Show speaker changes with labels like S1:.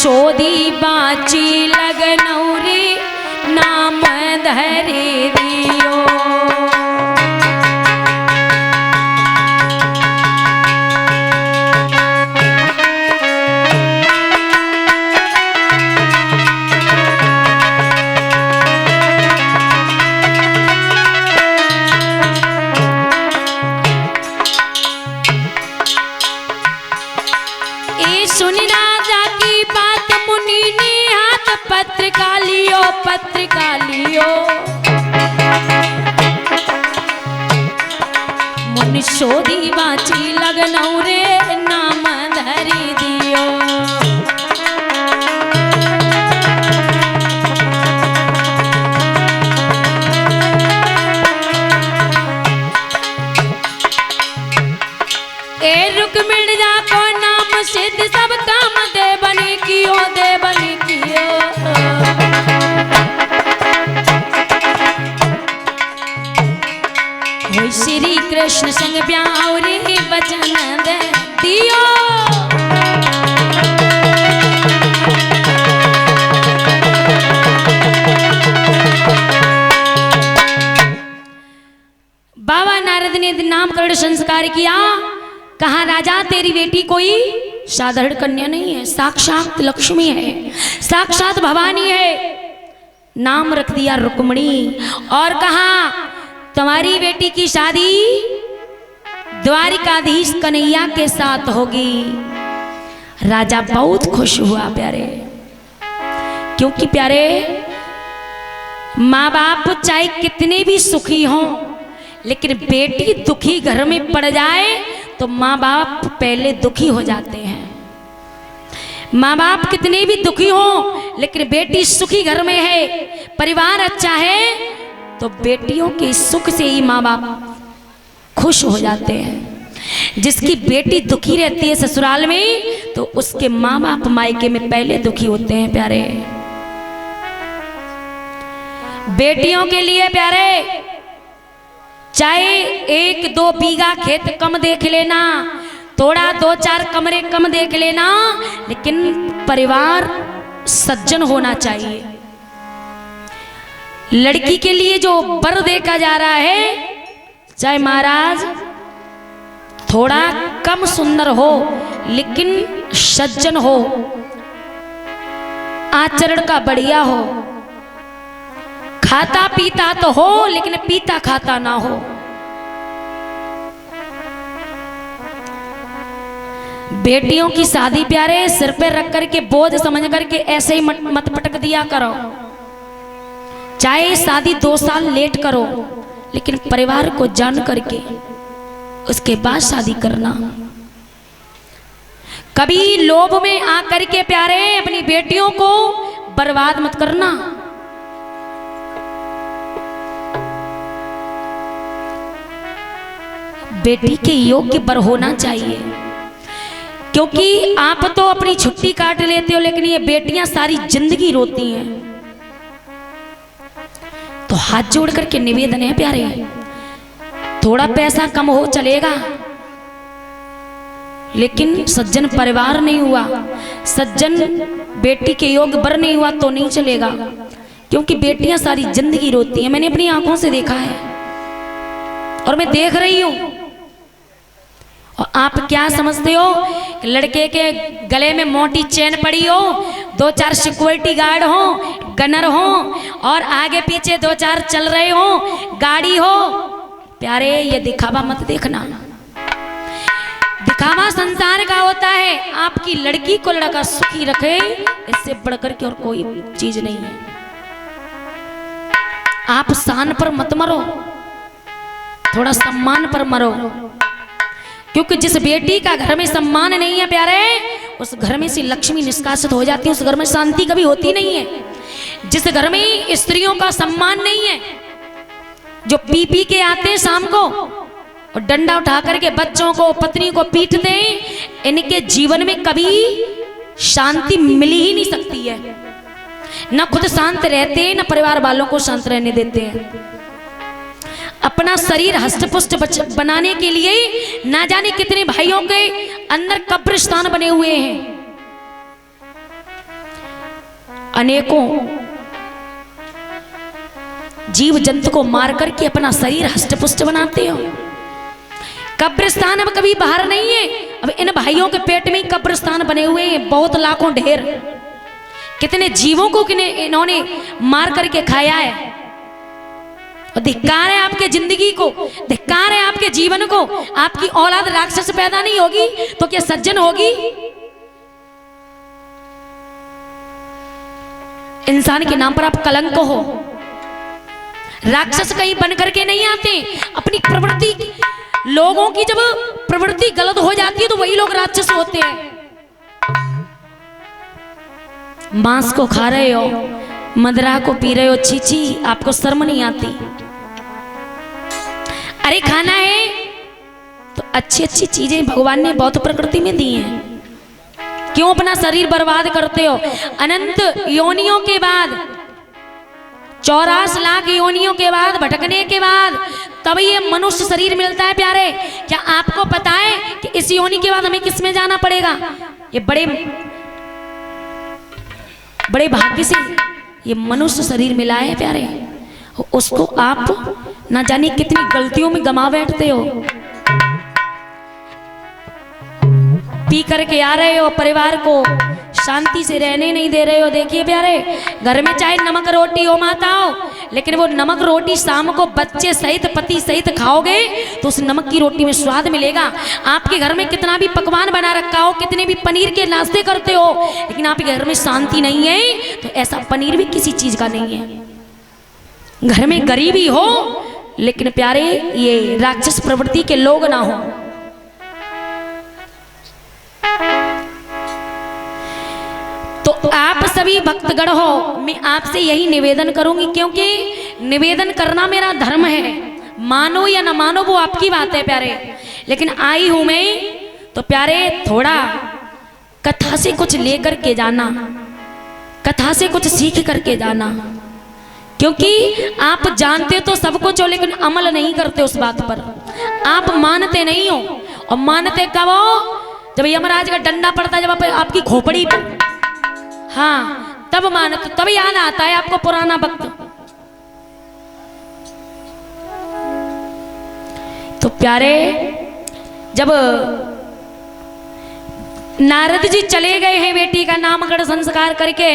S1: शोधी बाची लगनौरी नाम धरे दियो। पत्रिका लियो मुनि शोधी बाची लगनौरे नाम धरी दियो। ए रुक्मिणी जा को नाम सिद्ध सब काम दे बनी कियो दे बनी कियो। श्री कृष्ण संग ब्याहरी वचन दे दियो। बाबा नारद ने नामकरण संस्कार किया। कहा राजा तेरी बेटी कोई साधारण कन्या नहीं है, साक्षात लक्ष्मी है, साक्षात भवानी है। नाम रख दिया रुक्मिणी और कहा तुम्हारी बेटी की शादी द्वारिकाधीश कन्हैया के साथ होगी। राजा बहुत खुश हुआ प्यारे, क्योंकि प्यारे माँ बाप चाहे कितने भी सुखी हों, लेकिन बेटी दुखी घर में पड़ जाए तो माँ बाप पहले दुखी हो जाते हैं। माँ बाप कितने भी दुखी हों, लेकिन बेटी सुखी घर में है, परिवार अच्छा है, तो बेटियों के सुख से ही माँ बाप खुश हो जाते हैं। जिसकी बेटी दुखी रहती है ससुराल में, तो उसके माँ बाप मायके में पहले दुखी होते हैं प्यारे। बेटियों के लिए प्यारे चाहे 1-2 बीघा खेत कम देख लेना, थोड़ा 2-4 कमरे कम देख लेना, लेकिन परिवार सज्जन होना चाहिए। लड़की के लिए जो वर देखा जा रहा है, चाहे महाराज थोड़ा कम सुंदर हो, लेकिन सज्जन हो, आचरण का बढ़िया हो, खाता पीता तो हो लेकिन पीता खाता ना हो। बेटियों की शादी प्यारे सिर पे रख करके बोझ समझ करके ऐसे ही मत पटक दिया करो। चाहे शादी 2 साल लेट करो, लेकिन परिवार को जान करके उसके बाद शादी करना। कभी लोभ में आकर के प्यारे अपनी बेटियों को बर्बाद मत करना। बेटी के योग्य वर होना चाहिए, क्योंकि आप तो अपनी छुट्टी काट लेते हो, लेकिन ये बेटियां सारी जिंदगी रोती हैं। तो हाथ जोड़ करके निवेदन है प्यारे, थोड़ा पैसा कम हो चलेगा, लेकिन सज्जन परिवार नहीं हुआ, सज्जन बेटी के योग्य वर नहीं हुआ तो नहीं चलेगा। क्योंकि बेटियां सारी जिंदगी रोती हैं, मैंने अपनी आंखों से देखा है और मैं देख रही हूं। और आप क्या समझते हो कि लड़के के गले में मोटी चेन पड़ी हो, 2-4 सिक्योरिटी गार्ड हो, गनर हो, और आगे पीछे 2-4 चल रहे हो, गाड़ी हो, प्यारे ये दिखावा मत देखना। दिखावा संसार का होता है। आपकी लड़की को लड़का सुखी रखे, इससे बढ़कर के और कोई चीज नहीं है। आप शान पर मत मरो, थोड़ा सम्मान पर मरो, क्योंकि जिस बेटी का घर में सम्मान नहीं है प्यारे, उस घर में से लक्ष्मी निष्कासित हो जाती है, उस घर में शांति कभी होती नहीं है। जिस घर में स्त्रियों का सम्मान नहीं है, जो पी के आते हैं शाम को और डंडा उठा करके बच्चों को पत्नी को पीटते हैं, इनके जीवन में कभी शांति मिल ही नहीं सकती है। न खुद शांत रहते हैं, न परिवार वालों को शांत रहने देते हैं। अपना शरीर हष्टपुष्ट बनाने के लिए ना जाने कितने भाइयों के अंदर कब्रिस्तान बने हुए हैं। अनेकों जीव जंतु को मार करके अपना शरीर हष्टपुष्ट बनाते हो। कब्रिस्तान अब कभी बाहर नहीं है, अब इन भाइयों के पेट में ही कब्रिस्तान बने हुए हैं, बहुत लाखों ढेर। कितने जीवों को इन्होंने मार करके खाया है। और धिक्कार है आपके जिंदगी को, धिक्कार है आपके जीवन को। आपकी औलाद राक्षस पैदा नहीं होगी तो क्या सज्जन होगी? इंसान के नाम पर आप कलंक हो। राक्षस कहीं बन करके नहीं आते, अपनी प्रवृत्ति, लोगों की जब प्रवृत्ति गलत हो जाती है तो वही लोग राक्षस होते हैं। मांस को खा रहे हो, मदरा को पी रहे हो, छी छी, आपको शर्म नहीं आती? अरे खाना है तो अच्छी अच्छी चीजें भगवान ने बहुत प्रकृति में दी हैं, क्यों अपना शरीर बर्बाद करते हो? अनंत योनियों के बाद, 84 लाख योनियों के बाद, भटकने के बाद तब ये मनुष्य शरीर मिलता है प्यारे। क्या आपको पता है कि इस योनि के बाद हमें किस में जाना पड़ेगा? ये बड़े बड़े भाग्य से ये मनुष्य शरीर मिला है प्यारे, उसको आप ना जाने कितनी गलतियों में गमा बैठते हो। पी करके आ रहे हो, परिवार को शांति से रहने नहीं दे रहे हो। देखिए प्यारे, घर में चाहे नमक रोटी हो माता हो, लेकिन वो नमक रोटी शाम को बच्चे सहित पति सहित खाओगे तो उस नमक की रोटी में स्वाद मिलेगा। आपके घर में कितना भी पकवान बना रखा हो, कितने भी पनीर के नाश्ते करते हो, लेकिन आपके घर में शांति नहीं है तो ऐसा पनीर भी किसी चीज का नहीं है। घर में गरीबी हो लेकिन प्यारे ये राक्षस प्रवृत्ति के लोग ना हो। तो आप सभी भक्तगण हो, मैं आपसे यही निवेदन करूंगी, क्योंकि निवेदन करना मेरा धर्म है। मानो या ना मानो वो आपकी बात है प्यारे, लेकिन आई हूं मैं तो प्यारे थोड़ा कथा से कुछ लेकर के जाना, कथा से कुछ सीख करके जाना। क्योंकि आप जानते तो सब कुछ हो लेकिन अमल नहीं करते उस बात पर, आप मानते नहीं हो। और मानते कब हो? जब यमराज का डंडा पड़ता है, जब आपकी खोपड़ी पर, हाँ तब मानते, तब याद आता है आपको पुराना वक्त। तो प्यारे जब नारद जी चले गए हैं बेटी का नामकरण संस्कार करके,